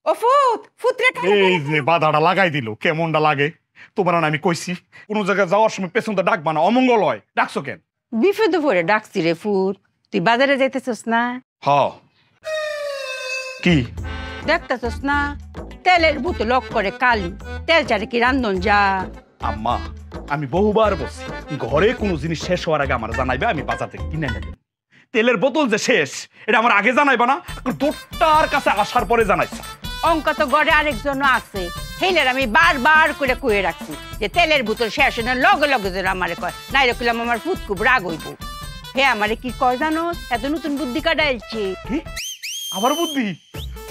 ও ফুত ফুতরে এই যে বাধাটা লাগাই দিল, কেমনটা লাগে তোমার? না আমি কইছি কোন জায়গায় যাওয়ার সময় পেছনটা ডাকবা না, অমঙ্গল হয়। ডাকছো কেন? বিপদে পড়ে ডাকছি রে ফুত। তুই বাজারে যাইতেছস না? হ। কি দেখতেছস না তেলের বোতল লক করে কালি, তেল চারে কি রান্ধন যা? আম্মা আমি বহুবার বলছি ঘরে কোনো জিনিস শেষ হওয়ার আগে আমার জানাইবে, আমি বাজার থেকে কিনে নেব। তেলের বোতল যে শেষ এটা আমার আগে জানাইবা না, দোটার কাছে আসার পরে জানাইছ। অঙ্ক তো ঘরে আরেকজন আছে, হেলের আমি বারবার করে কয়ে রাখছি যে তেলের বোতল শেষ না লগে লগে যেন আমারে কয়, নাই রাখলাম আমার ফুট খুব রাগ হইব। হে আমারে কি কয় জানো, এত নতুন বুদ্ধি কাটাইছে। কি আবার বুদ্ধি?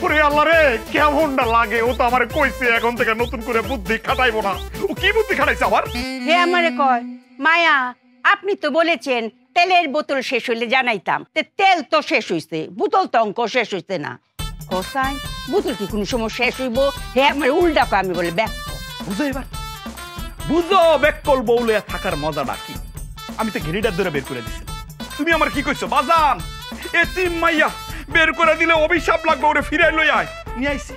ওরে আল্লাহ রে, কেমনটা লাগে! ও তো আমারে কইছে এখন থেকে নতুন করে বুদ্ধি খাটাইবো না। ও কি বুদ্ধি খাটাইছে আবার? হে আমারে কয়, মায়া আপনি তো বলেছেন তেলের বোতল শেষ হইলে জানাইতাম, তেল তো শেষ হইছে, বোতল তো অঙ্ক শেষ হইছে না। হোসাই বোতল কি কোনো সময় শেষ হইব? হে আমার উল্টা কয়, আমি বলে ব্যাক। বুঝো এবার, বুঝো বেকল বউলে থাকার মজাটা কি। আমি তো ঘেরিটা ধরে বের করে দিছি, তুমি আমার কি কইছো? বাজান এতিম মাইয়া বের করে দিলে অভিশাপ লাগবে, ওরে ফিরাই লই আয়। নিয়ে আইছি,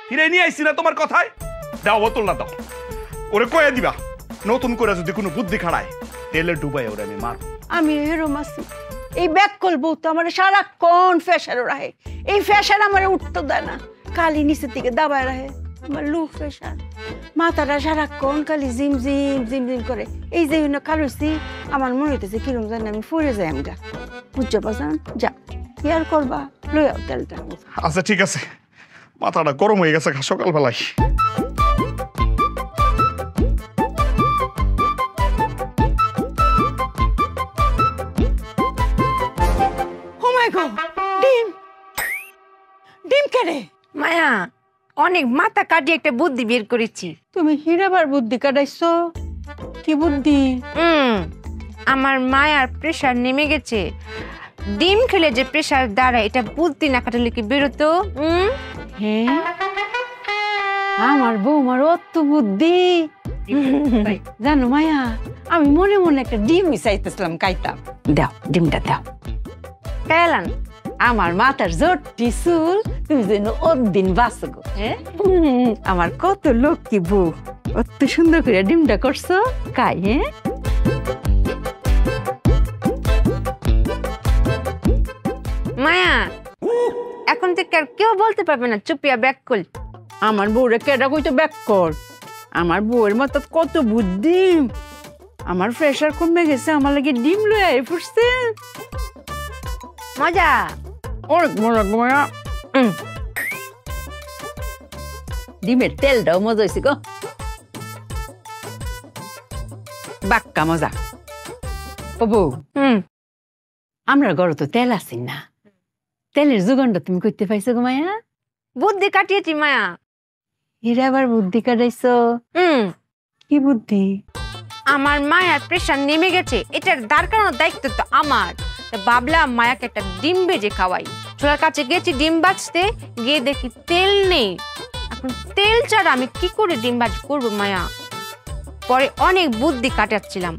ফিরাই নিয়ে আইছি না তোমার কথায়? দাও বোতল না দাও, ওরে কয়ে দিবা নতুন করে যদি কোনো বুদ্ধি খাড়ায় তেলে ডুবাই ওরে আমি মার। আমি এরম আছি, এই ব্যাক করবো তো আমার সারাক্ষণ ফেসারও রাহে, এই ফেসার আমার উঠতে দেয় না, কালি নিচের দিকে দাবায় রাহে আমার লো ফেসার, মাথাটা সারাক্ষণ খালি জিম জিম জিম জিম করে। এই যে কালুছি আমার মনে হইতেছে কিরম জানি আমি ফুরে যাই আমগা, বুঝছো বাজান? যা কি আর করবা, লই আও তেলটা। আচ্ছা ঠিক আছে, মাথাটা গরম হয়ে গেছে সকালবেলায়। ডিম ডিম কেড়ে মায়া অনেক মাথা কাটিয়ে একটা বুদ্ধি বের করেছি। তুমি হিরাবার বুদ্ধি কাটাইছো? কি বুদ্ধি? আমার মায়ার প্রেসার নেমে গেছে, ডিম খেলে যে প্রেসার দাঁড়ায় এটা বুদ্ধি না কাটালে কি বেরোতো? হ্যাঁ আমার বৌমার অত বুদ্ধি। জানো মায়া, আমি মনে মনে একটা ডিম মিশাইতেছিলাম, খাইতাম। দাও ডিমটা দাও। কেলান আমার মাথার জোরটি চুল তুমি যেন দিন বাঁচো গো। হ্যাঁ আমার কত লক্ষ্মী বউ, অত সুন্দর করে ডিমটা করছো কাই। হ্যাঁ মায়া এখন থেকে আর কেউ বলতে পারবে না চুপিয়া ব্যাক কল। আমার বউরে কেডা কইতো ব্যাক কর? আমার বউয়ের মতো কত বুদ্ধি। আমার প্রেসার কমে গেছে, আমার লাগে ডিম লয়ে আই পড়ছে। মজা অনেক মজা মায়া। ডিমের তেলটাও মজা হয়েছে গো, বাক্কা মজা। ও বউ, আমরা ঘরে তো তেল আছি না, তেলের যোগানটা তুমি করতে পাইছো গো মায়া? বুদ্ধি কাটিয়েছি মায়া। এরা আবার বুদ্ধি কাটাইছো? কি বুদ্ধি? আমার মায়ার প্রেসার নেমে গেছে, এটার দাঁড়ানোর দায়িত্ব তো আমার। ভাবলাম মায়াকে একটা ডিম ভেজে খাওয়াই। চোলার কাছে গেছি ডিম ভাজতে, গিয়ে দেখি তেল নেই। এখন তেল ছাড়া আমি কি করে ডিম ভাজ করবো মায়া? পরে অনেক বুদ্ধি কাটাচ্ছিলাম,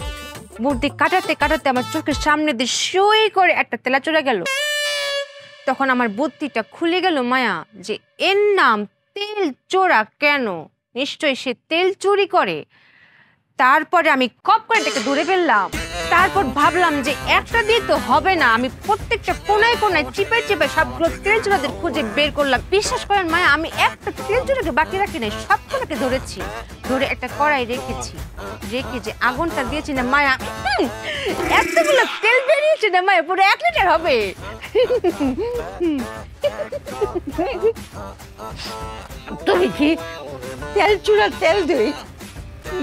বুদ্ধি কাটাতে কাটাতে আমার চোখের সামনে দিয়ে সই করে একটা তেলা চলে গেল। তখন আমার বুদ্ধিটা খুলে গেল মায়া, যে এর নাম তেল চোরা কেন? নিশ্চয়ই সে তেল চুরি করে। তারপরে আমি কপ করে এটাকে ধরে ফেললাম। তারপর ভাবলাম যে একটা দিয়ে তো হবে না, আমি প্রত্যেকটা কোনায় কোনায় চিপে চিপে সবগুলো তেল চোরাদের খুঁজে বের করলাম। বিশ্বাস করেন মায়া, আমি একটা তেল চোরাকে বাকি রাখি নাই, সবগুলোকে ধরেছি। ধরে একটা কড়াই রেখেছি, রেখে যে আগুনটা দিয়েছি না মায়া, এতগুলো তেল বেরিয়েছে না মায়া, পুরো 1 লিটার হবে। তুমি কি তেল চুরা তেল দিই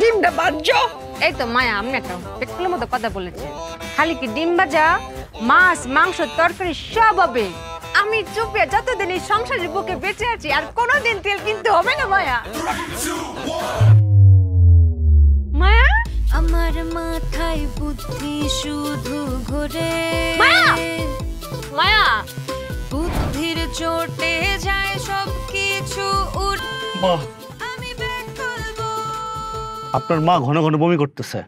ডিমটা ভাজছো? এই তো মায়া, আমি একটা পেট্রোলের মতো কথা বলেছি। খালি কি ডিম ভাজা, মাছ মাংস তরকারি সব হবে। আমি চুপিয়া যতদিন এই সংসারের বুকে বেঁচে আছি আর কোনোদিন তেল কিনতে হবে না মায়া। মায়া আমার মাথায় বুদ্ধি শুধু ঘোরে, মায়া মায়া বুদ্ধির চোটে যায় সব কিছু উঠ। আপনার মা ঘন ঘন বমি করতেছে,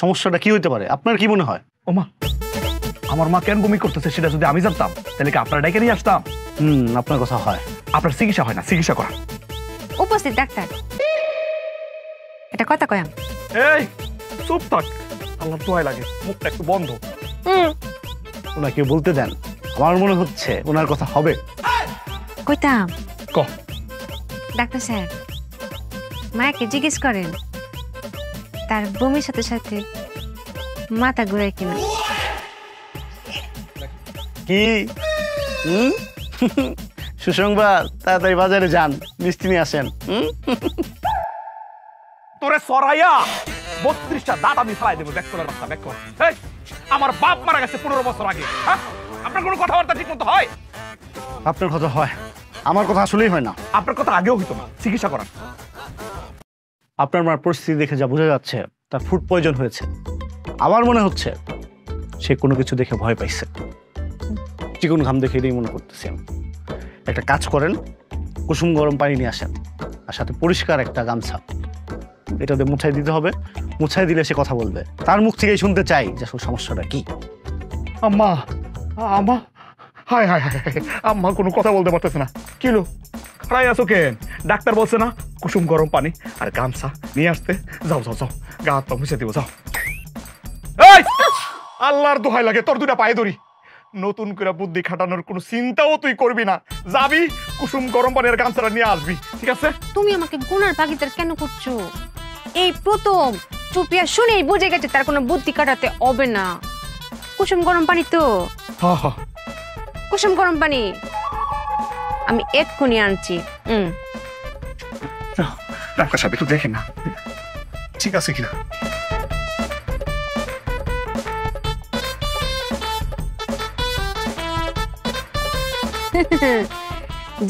সমস্যাটা কি হইতে পারে আপনার কি মনে হয়? ও মা, আমার মা কেন বমি করতেছে সেটা যদি আমি জানতাম তাহলে কি আপনারা ডেকে নিয়ে আসতাম? আপনার কথা হয়। আপনার চিকিৎসা হয় না, চিকিৎসা করা। উপস্থিত ডাক্তার, এটা কথা কয়াম। এই চুপ থাক, আমার দোয়াই লাগে, মুখটা একটু বন্ধ। ওনাকে বলতে দেন, আমার মনে হচ্ছে ওনার কথা হবে। কইতাম। ক। ডাক্তার স্যার, মায়াকে জিজ্ঞেস করেন তার বমির সাথে সাথে মাথা ঘুরায় কিনা। কি সুসংবাদ, তাড়াতাড়ি বাজারে যান, মিষ্টি নিয়ে আসেন। তোরে সরাইয়া 32টা দাঁত আমি ফেলাই দেবো। ব্যাক করার রাস্তা, ব্যাক কর। এই, আমার বাপ মারা গেছে 15 বছর আগে। হ্যাঁ, আপনার কোনো কথাবার্তা ঠিক মতো হয়? আপনার কথা হয়, আমার কথা আসলেই হয় না। আপনার কথা আগেও হইতো না, চিকিৎসা করার। আপনার মার পরিস্থিতি দেখে যা বোঝা যাচ্ছে তার ফুড পয়জন হয়েছে। আমার মনে হচ্ছে সে কোনো কিছু দেখে ভয় পাইছে। চিকন ঘাম দেখে এটাই মনে করতেছি আমি। একটা কাজ করেন, কুসুম গরম পানি নিয়ে আসেন, আর সাথে পরিষ্কার একটা গামছা, এটাতে মুছাই দিতে হবে। মুছাই দিলে সে কথা বলবে, তার মুখ থেকেই শুনতে চাই যে আসলে সমস্যাটা কি। আম্মা, আম্মা, হায় হায় হায়, আম্মা কোনো কথা বলতে পারতেছে না। কি হলো, খারাই আছো কেন? ডাক্তার বলছে না কুসুম গরম পানি আর গামছা নিয়ে আসতে। যাও যাও যাও, গা হাত পা মুছে দিব, যাও। এই, আল্লাহর দোহাই লাগে, তোর দুটা পায়ে ধরি। নতুন করে বুদ্ধি খাটানোর কোনো চিন্তাও তুই করবি না। যাবি, কুসুম গরম পানি আর গামছাটা নিয়ে আসবি, ঠিক আছে? তুমি আমাকে গুনার ভাগিদার কেন করছো? এই প্রথম চুপিয়া শুনেই বুঝে গেছে তার কোনো বুদ্ধি কাটাতে হবে না। কুসুম গরম পানি তো, হ্যাঁ হ্যাঁ, কুসুম গরম পানি আমি এক্ষুনি আনছি। ডাক্তার সাহেব একটু দেখেন না ঠিক আছে কিনা।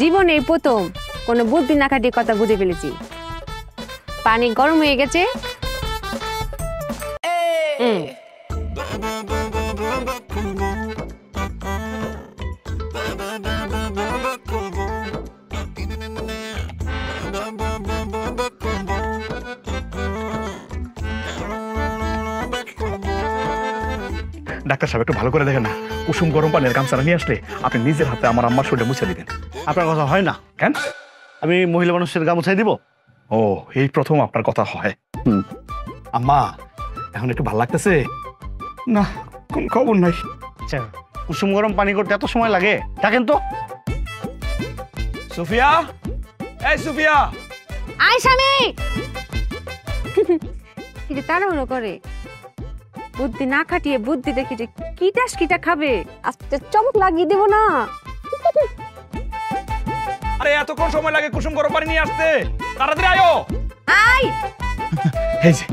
জীবনে এই প্রথম কোনো বুদ্ধি না খাটিয়ে কথা বুঝে ফেলেছি। পানি গরম হয়ে গেছে। ডাক্তার সাহেব একটু ভালো করে দেখেন না, কুসুম গরম পানির গামছাটা নিয়ে আসলে আপনি নিজের হাতে আমার আম্মার শরীরে মুছে দিবেন। আপনার কথা হয় না কেন? আমি মহিলা মানুষের গা মুছাই দিব? ও, এই প্রথম আপনার কথা হয়। আম্মা, এখন একটু ভালো লাগতেছে না? কোন খবর নাই। আচ্ছা, কুসুম গরম পানি করতে এত সময় লাগে? ডাকেন তো। সুফিয়া, এই সুফিয়া। আয় স্বামী। কিন্তু তাড়াহুড়ো করে, বুদ্ধি না খাটিয়ে বুদ্ধি দেখি যে কিটা খাবে, আস্তে চমক লাগিয়ে দেবো না। আরে এতক্ষণ সময় লাগে কুসুম গরম পানি নিয়ে আসতে? তাড়াতাড়ি আয়ো। আয়। এই যে,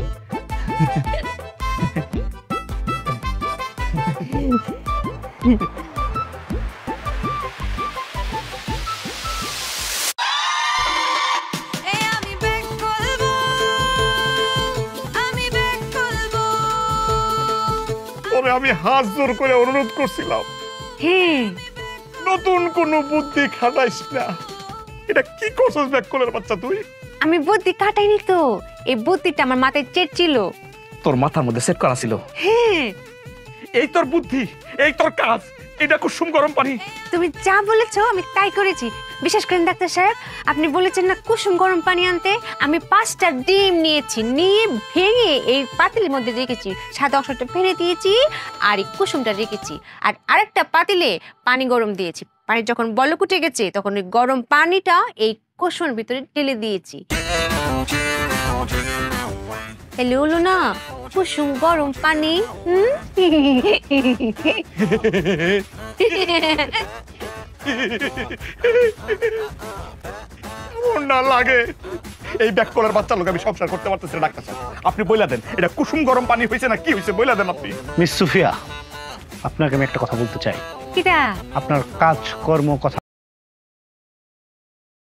আমি ব্যাক করবো, আমি ব্যাক করবো। তবে আমি হাত জোর করে অনুরোধ করছিলাম, হ্যাঁ, নতুন কোনো বুদ্ধি খাটাইস না। এটা কি করছস ব্যাক করার বাচ্চা তুই? আমি বুদ্ধি কাটাইনি তো, এই বুদ্ধিটা আমার মাথায় চেটছিল। তোর মাথার মধ্যে সেট করা ছিল। হ্যাঁ, এই তোর বুদ্ধি, এই তোর কাজ, এটা কুসুম গরম পানি। তুমি যা বলেছো আমি তাই করেছি। বিশেষ করে ডাক্তার সাহেব, আপনি বলেছেন না কুসুম গরম পানি আনতে, আমি 5টা ডিম নিয়েছি, নিয়ে ভেঙে এই পাতিলের মধ্যে রেখেছি, সাদা অংশটা ফেলে দিয়েছি আর এই কুসুমটা রেখেছি, আর আরেকটা পাতিলে পানি গরম দিয়েছি। পানি যখন বলক উঠে গেছে তখন ওই গরম পানিটা এই কুসুমের ভিতরে ঢেলে দিয়েছি। তাহলে হলো না কুসুম গরম পানি। না লাগে, এই ব্যাক কলার বাচ্চা লোক আমি সংসার করতে পারতেছি না। ডাক্তার সাহেব, আপনি বইলা দেন এটা কুসুম গরম পানি হয়েছে না কি হয়েছে, বইলা দেন আপনি। মিস সুফিয়া, আপনাকে আমি একটা কথা বলতে চাই। কিটা? আপনার কাজ কর্ম কথা